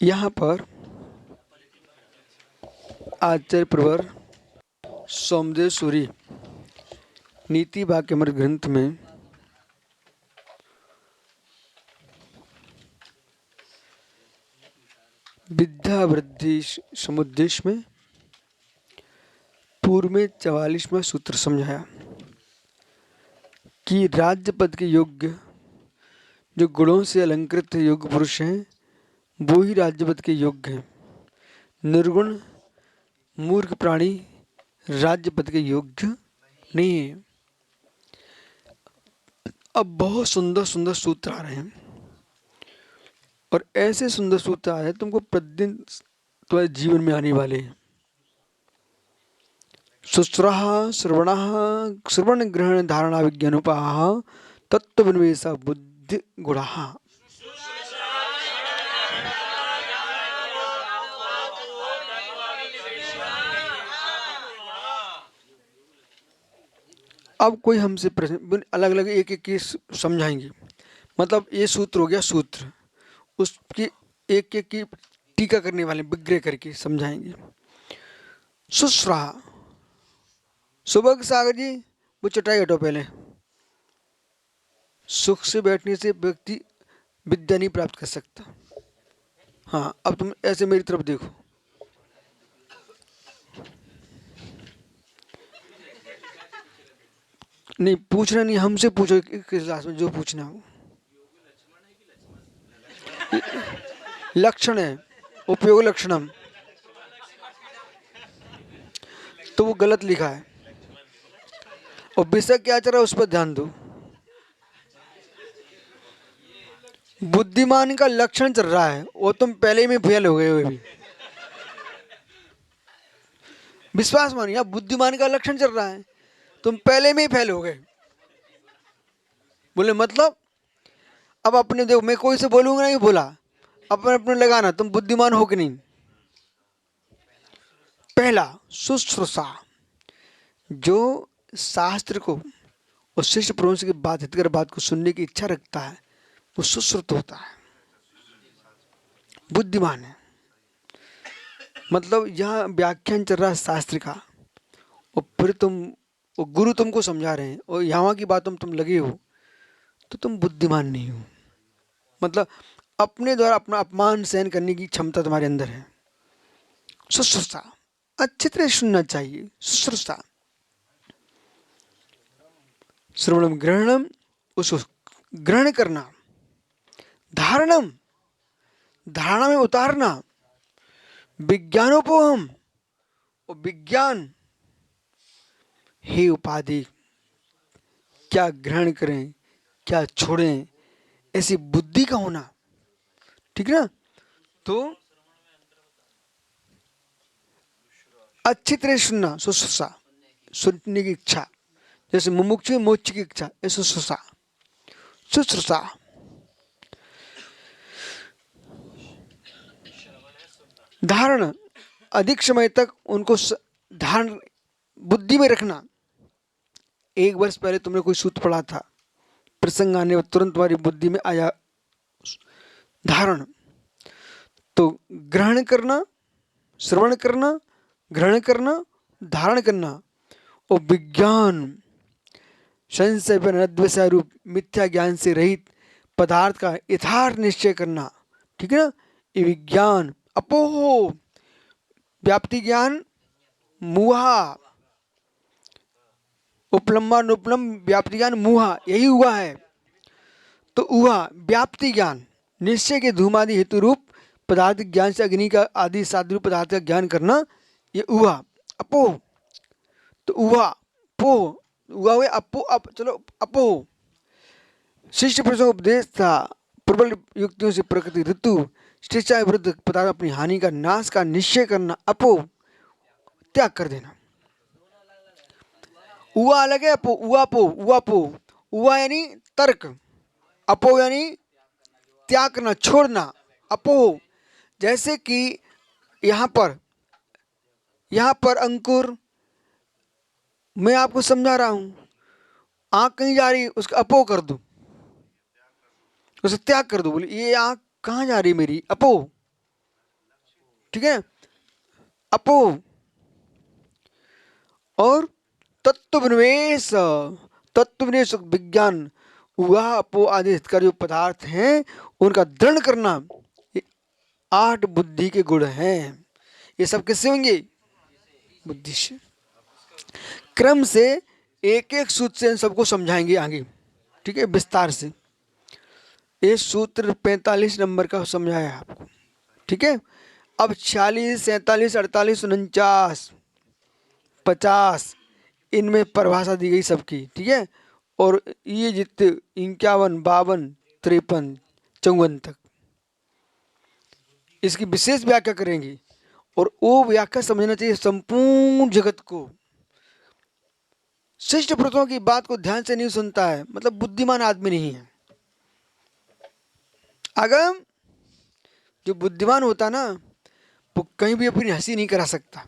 यहाँ पर आचार्य प्रवर सोमदेव सूरी नीति वाक्यमृत ग्रंथ में विद्या वृद्धि समुद्देश्य में पूर्व में 44वां सूत्र समझाया कि राज्य पद के योग्य जो गुणों से अलंकृत योग्य पुरुष हैं वो ही राज्य पद के योग्य हैं। निर्गुण मूर्ख प्राणी राज्य पद के योग्य नहीं है। अब बहुत सुंदर सुंदर सूत्र आ रहे हैं और ऐसे सुंदर सूत्र आ रहे हैं तुमको प्रतिदिन तुम्हारे जीवन में आने वाले हैं। शुश्रः श्रवणः श्रवण ग्रहण धारणा विज्ञानोपाः तत्त्वविन्वेषः बुद्धि गुणाः। अब कोई हमसे प्रश्न अलग अलग एक एक की समझाएंगे। मतलब ये सूत्र हो गया सूत्र, उसकी एक एक की टीका करने वाले विग्रह करके समझाएंगे। शुश्रः सुबह सागर जी वो चटाई हटो पहले। सुख से बैठने से व्यक्ति विद्या नहीं प्राप्त कर सकता। हाँ अब तुम ऐसे मेरी तरफ देखो। नहीं पूछना नहीं, हमसे पूछो किस क्लास में जो पूछना हो। लक्षण है उपयोग लक्षणम, तो वो गलत लिखा है और विषय क्या चल रहा है उस पर ध्यान दो। बुद्धिमान का लक्षण चल रहा है वो तुम पहले ही में फेल हो गए हो। अभी विश्वास मानिए बुद्धिमान का लक्षण चल रहा है तुम पहले में ही फेल हो गए। बोले मतलब अब अपने देखो, मैं कोई से बोलूंगा नहीं, बोला अपने अपने लगाना तुम बुद्धिमान हो कि नहीं। पहला शुश्रूषा, जो शास्त्र को और शिष्य पुरुष की बात हितकर बात को सुनने की इच्छा रखता है वो सुश्रुत होता है, बुद्धिमान है। मतलब यह व्याख्यान चल रहा है शास्त्र का और फिर तुम वो गुरु तुमको समझा रहे हैं और यहाँ की बातों में तुम लगे हो तो तुम बुद्धिमान नहीं हो। मतलब अपने द्वारा अपना अपमान सहन करने की क्षमता तुम्हारे अंदर है। शुश्रूषा अच्छी तरह सुनना चाहिए। शुश्रूषा श्रवणम ग्रहणम, उसको ग्रहण करना। धारणम धारणा में उतारना। विज्ञानोपोहम और विज्ञान हे उपाधि, क्या ग्रहण करें क्या छोड़ें ऐसी बुद्धि का होना। ठीक है ना। तो अच्छी तरह सुनना, शुश्रूषा सुनने की इच्छा, जैसे मुमुक्षु मोक्ष की इच्छा, ऐसे शुश्रूषा। शुश्रूषा धारण, अधिक समय तक उनको धारण बुद्धि में रखना। एक वर्ष पहले तुमने कोई सूत्र पढ़ा था, प्रसंग आने तुरंत तुम्हारी बुद्धि में आया धारण। तो ग्रहण करना, श्रवण करना, ग्रहण करना, धारण करना और विज्ञान संशय पर अद्वैत रूप मिथ्या ज्ञान से रहित पदार्थ का यथार्थ निश्चय करना। ठीक है ना। ये विज्ञान अपोहो, व्याप्ति ज्ञान मुहा, उपलम्बान उपलम्ब व्याप्ति ज्ञान मुहा, यही हुआ है। तो हुआ व्याप्ति ज्ञान निश्चय के धूमादि हेतु रूप पदार्थ ज्ञान से अग्नि का आदि साधु पदार्थ का ज्ञान करना, ये हुआ अपो। तो हुआ पो, हुआ हुए अपो अप, चलो अपो। शिष्य पुरुषों का उपदेश था प्रबल युक्तियों से प्रकृति ऋतु शिक्षा विरुद्ध पदार्थ अपनी हानि का नाश का निश्चय करना, अपो त्याग कर देना। उआ अलग है, अपो उआ पो, उआ पो। उआ यानी तर्क, अपो यानी त्याग करना छोड़ना। अपो जैसे कि यहाँ पर अंकुर, मैं आपको समझा रहा हूं, आंख कहीं जा रही उसका अपो कर दो, उसे त्याग कर दो। बोले ये आंख कहाँ जा रही मेरी, अपो। ठीक है। अपो और तत्वनिवेश, तत्वनिवेश विज्ञान, वह अपो आदि हितकारी जो पदार्थ हैं उनका दृढ़ करना, ये 8 बुद्धि के गुण हैं। ये सब किससे होंगे? बुद्धि से। क्रम से एक एक सूत्र से इन सबको समझाएंगे आगे, ठीक है, विस्तार से। ये सूत्र 45 नंबर का समझाया आपको, ठीक है। अब 46, 47, 48, 49, 50 इनमें परिभाषा दी गई सबकी, ठीक है। और ये जितने 51, 52, 53, 54 तक इसकी विशेष व्याख्या करेंगे। और वो व्याख्या समझना चाहिए संपूर्ण जगत को। शिष्ट पुरुषों की बात को ध्यान से नहीं सुनता है, मतलब बुद्धिमान आदमी नहीं है। अगर जो बुद्धिमान होता ना, वो कहीं भी अपनी हंसी नहीं करा सकता।